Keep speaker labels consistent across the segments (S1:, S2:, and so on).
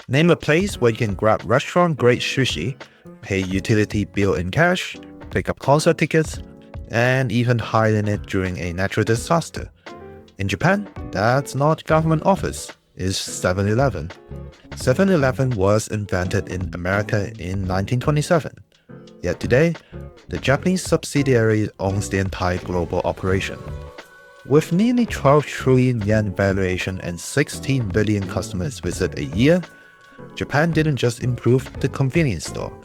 S1: Name a place where you can grab restaurant-grade sushi, pay utility bill in cash, pick up concert tickets, and even hide in it during a natural disaster. In Japan, that's not government office, it's 7-Eleven. 7-Eleven was invented in America in 1927. Yet today, the Japanese subsidiary owns the entire global operation. With nearly 12 trillion yen valuation and 16 billion customers visit a year, Japan didn't just improve the convenience store.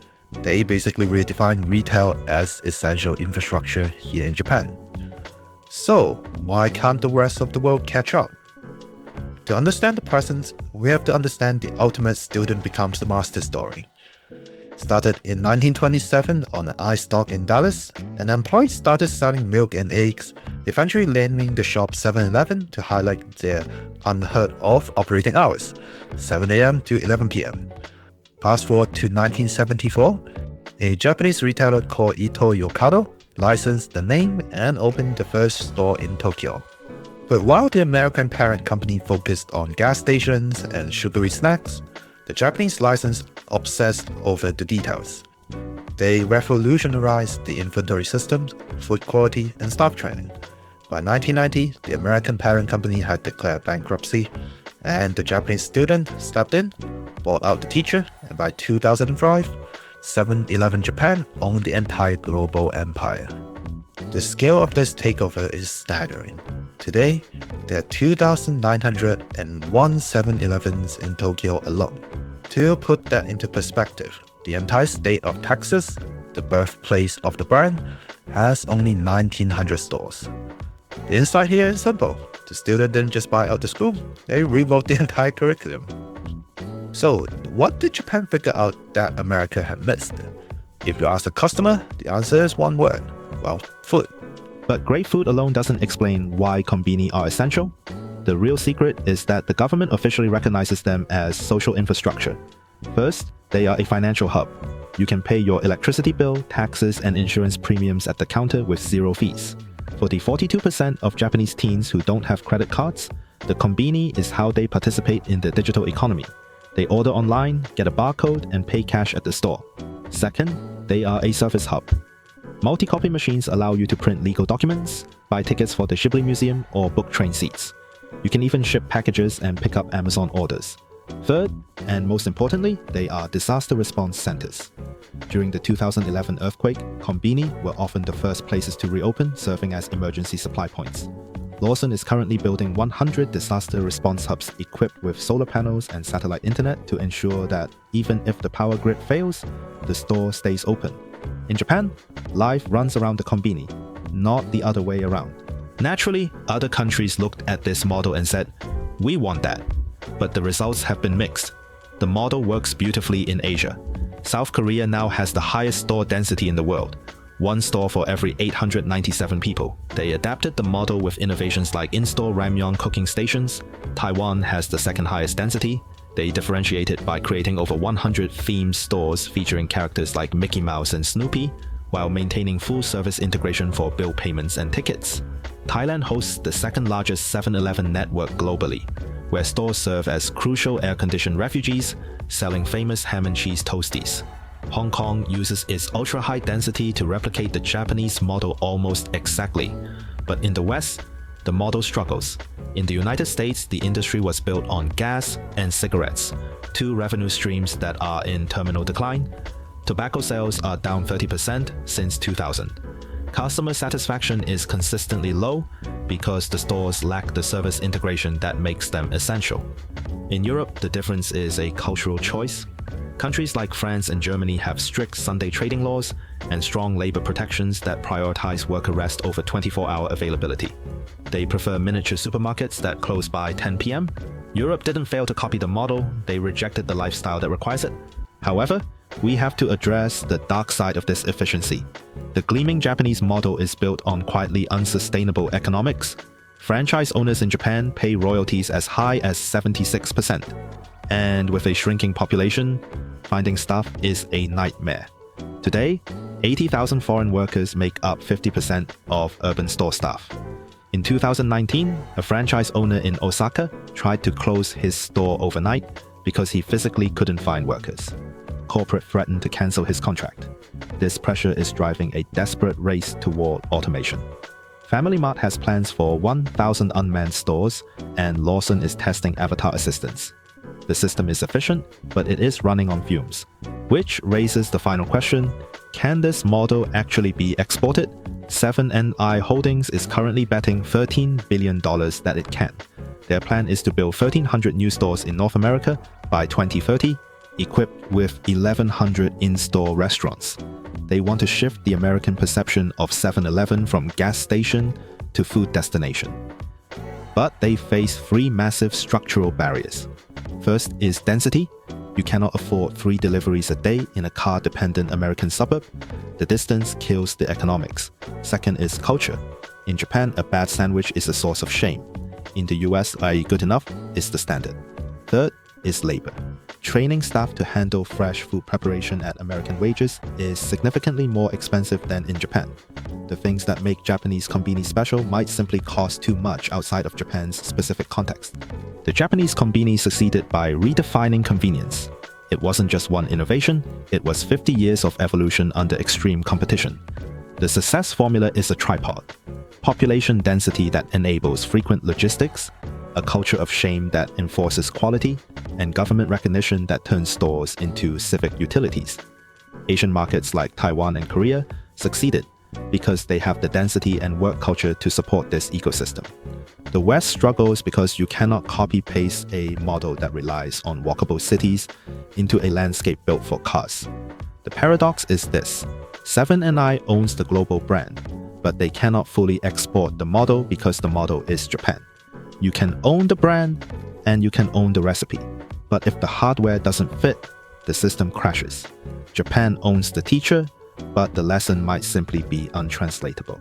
S1: They basically redefined retail as essential infrastructure here in Japan. So, why can't the rest of the world catch up? To understand the present, we have to understand the ultimate student becomes the master story. Started in 1927 on an ice dock in Dallas, an employee started selling milk and eggs, eventually naming the shop 7-Eleven to highlight their unheard of operating hours, 7 a.m. to 11 p.m. Fast forward to 1974, a Japanese retailer called Ito Yokado licensed the name and opened the first store in Tokyo. But while the American parent company focused on gas stations and sugary snacks, the Japanese license obsessed over the details. They revolutionized the inventory systems, food quality, and staff training. By 1990, the American parent company had declared bankruptcy, and the Japanese student stepped in, bought out the teacher, and by 2005, 7-Eleven Japan owned the entire global empire. The scale of this takeover is staggering. Today, there are 2,901 7-Elevens in Tokyo alone. To put that into perspective, the entire state of Texas, the birthplace of the brand, has only 1,900 stores. The insight here is simple. The student didn't just buy out the school, they rewrote the entire curriculum. So, what did Japan figure out that America had missed? If you ask the customer, the answer is one word. Well, food.
S2: But great food alone doesn't explain why konbini are essential. The real secret is that the government officially recognizes them as social infrastructure. First, they are a financial hub. You can pay your electricity bill, taxes, and insurance premiums at the counter with zero fees. For the 42% of Japanese teens who don't have credit cards, the konbini is how they participate in the digital economy. They order online, get a barcode, and pay cash at the store. Second, they are a service hub. Multi-copy machines allow you to print legal documents, buy tickets for the Ghibli Museum, or book train seats. You can even ship packages and pick up Amazon orders. Third, and most importantly, they are disaster response centers. During the 2011 earthquake, konbini were often the first places to reopen, serving as emergency supply points. Lawson is currently building 100 disaster response hubs equipped with solar panels and satellite internet to ensure that even if the power grid fails, the store stays open. In Japan, life runs around the konbini, not the other way around. Naturally, other countries looked at this model and said, "We want that." But the results have been mixed. The model works beautifully in Asia. South Korea now has the highest store density in the world, one store for every 897 people. They adapted the model with innovations like in-store ramyeon cooking stations. Taiwan has the second highest density. They differentiated by creating over 100 themed stores featuring characters like Mickey Mouse and Snoopy, while maintaining full-service integration for bill payments and tickets. Thailand hosts the second largest 7-Eleven network globally, where stores serve as crucial air-conditioned refugees, selling famous ham and cheese toasties. Hong Kong uses its ultra-high density to replicate the Japanese model almost exactly. But in the West, the model struggles. In the United States, the industry was built on gas and cigarettes, two revenue streams that are in terminal decline. Tobacco sales are down 30% since 2000. Customer satisfaction is consistently low because the stores lack the service integration that makes them essential. In Europe, the difference is a cultural choice. Countries like France and Germany have strict Sunday trading laws and strong labor protections that prioritize worker rest over 24-hour availability. They prefer miniature supermarkets that close by 10 p.m. Europe didn't fail to copy the model, they rejected the lifestyle that requires it. However, we have to address the dark side of this efficiency. The gleaming Japanese model is built on quietly unsustainable economics. Franchise owners in Japan pay royalties as high as 76%. And with a shrinking population, finding staff is a nightmare. Today, 80,000 foreign workers make up 50% of urban store staff. In 2019, a franchise owner in Osaka tried to close his store overnight, because he physically couldn't find workers. Corporate threatened to cancel his contract. This pressure is driving a desperate race toward automation. Family Mart has plans for 1,000 unmanned stores, and Lawson is testing avatar assistants. The system is efficient, but it is running on fumes, which raises the final question: can this model actually be exported? 7NI Holdings is currently betting $13 billion that it can. Their plan is to build 1,300 new stores in North America by 2030, equipped with 1,100 in-store restaurants. They want to shift the American perception of 7-Eleven from gas station to food destination. But they face three massive structural barriers. First is density. You cannot afford 3 deliveries a day in a car-dependent American suburb. The distance kills the economics. Second is culture. In Japan, a bad sandwich is a source of shame. In the US, good enough is the standard. Third is labor. Training staff to handle fresh food preparation at American wages is significantly more expensive than in Japan. The things that make Japanese konbini special might simply cost too much outside of Japan's specific context. The Japanese konbini succeeded by redefining convenience. It wasn't just one innovation, it was 50 years of evolution under extreme competition. The success formula is a tripod: population density that enables frequent logistics, a culture of shame that enforces quality, and government recognition that turns stores into civic utilities. Asian markets like Taiwan and Korea succeeded because they have the density and work culture to support this ecosystem. The West struggles because you cannot copy-paste a model that relies on walkable cities into a landscape built for cars. The paradox is this: 7NI owns the global brand, but they cannot fully export the model because the model is Japan. You can own the brand and you can own the recipe, but if the hardware doesn't fit, the system crashes. Japan owns the teacher, but the lesson might simply be untranslatable.